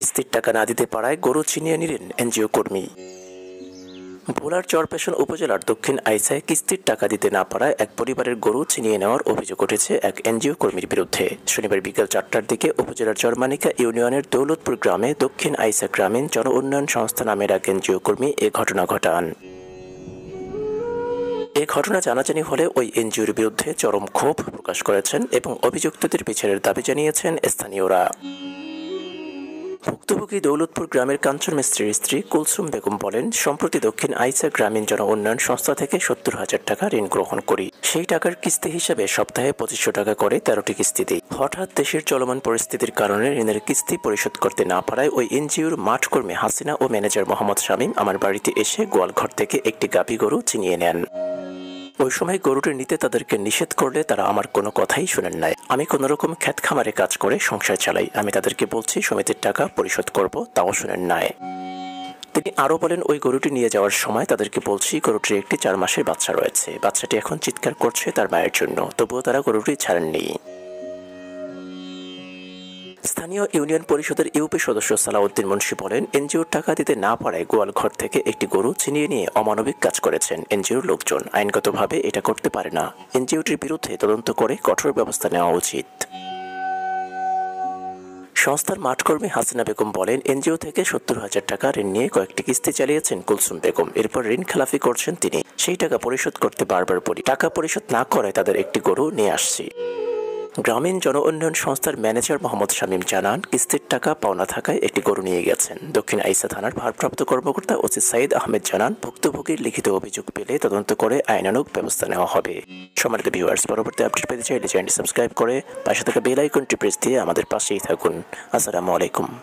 কিস্তির টাকা না দিতে পারায় গরু ছিনিয়ে নিলেন এনজিও কর্মী। ভোলার চরপেশন উপজেলার দক্ষিণ আইসায় কিস্তির টাকা দিতে না পারায় এক পরিবারের গরু ছিনিয়ে নেওয়ার অভিযোগ উঠেছে এক এনজিও কর্মীর বিরুদ্ধে। শনিবার বিকেল 4টার দিকে উপজেলার চরমানিকা ইউনিয়নের দৌলতপুর গ্রামে দক্ষিণ আইসা গ্রামীণ জন উন্নয়ন সংস্থা নামের এক এনজিও কর্মী এ ঘটনা ঘটান। এ ঘটনা জানাজানি হলে ওই এনজিওর বিরুদ্ধে চরম ক্ষোভ প্রকাশ করেছেন এবং অভিযুক্তদের বিচারের দাবি জানিয়েছেন স্থানীয়রা। ভুক্তভোগী দৌলতপুর গ্রামের কাঞ্চন মিস্ত্রির স্ত্রী কুলসুম বেগম বলেন, সম্প্রতি দক্ষিণ আইসা গ্রামীণ জন উন্নয়ন সংস্থা থেকে 70,000 টাকা ঋণ গ্রহণ করি। সেই টাকার কিস্তি হিসেবে সপ্তাহে 2500 টাকা করে 13টি কিস্তি দিই। হঠাৎ দেশের চলমান পরিস্থিতির কারণে ঋণের কিস্তি পরিশোধ করতে না পারায় ওই এনজিওর মাঠকর্মী হাসিনা ও ম্যানেজার মোহাম্মদ শামীম আমার বাড়িতে এসে গোয়ালঘর থেকে একটি গাভী গরু ছিনিয়ে নেন। ওই সময় গরুটি নিতে তাদেরকে নিষেধ করলে তারা আমার কোনো কথাই শুনেন নাই। আমি কোনোরকম ক্ষেত খামারে কাজ করে সংসার চালাই। আমি তাদেরকে বলছি সমিতির টাকা পরিশোধ করব, তাও শুনেন নাই। তিনি আরও বলেন, ওই গরুটি নিয়ে যাওয়ার সময় তাদেরকে বলছি গরুটির একটি 4 মাসের বাচ্চা রয়েছে, বাচ্চাটি এখন চিৎকার করছে তার মায়ের জন্য, তবুও তারা গরুটি ছাড়েননি। স্থানীয় ইউনিয়ন পরিষদের ইউপি সদস্য সালাউদ্দিন মুন্সি বলেন, এনজিওর টাকা দিতে না পারায় গোয়ালঘর থেকে একটি গরু ছিনিয়ে নিয়ে অমানবিক কাজ করেছেন এনজিওর লোকজন। আইনগতভাবে এটা করতে পারে না। এনজিওটির বিরুদ্ধে তদন্ত করে কঠোর ব্যবস্থা নেওয়া উচিত। সংস্থার মাঠকর্মী হাসিনা বেগম বলেন, এনজিও থেকে 70,000 টাকা ঋণ নিয়ে কয়েকটি কিস্তি চালিয়েছেন কুলসুম বেগম। এরপর ঋণ খেলাফি করছেন তিনি। সেই টাকা পরিশোধ করতে বারবার বলি, টাকা পরিশোধ না করায় তাদের একটি গরু নিয়ে আসছি। গ্রামীণ জন উন্নয়ন সংস্থার ম্যানেজার মোহাম্মদ শামীম জানান, কিস্তির টাকা পাওনা থাকায় একটি গরু নিয়ে গেছেন। দক্ষিণ আইসা থানার ভারপ্রাপ্ত কর্মকর্তা ওসি সাইদ আহমেদ জানান, ভুক্তভোগীর লিখিত অভিযোগ পেলে তদন্ত করে আইনানুগ ব্যবস্থা নেওয়া হবে। সম্মানিত ভিউয়ার্স, পরবর্তী আপডেট পেতে চাইলে চ্যানেলটি সাবস্ক্রাইব করে পাশে থাকা বেল আইকনটি প্রেস দিয়ে আমাদের পাশেই থাকুন। আসসালামু আলাইকুম।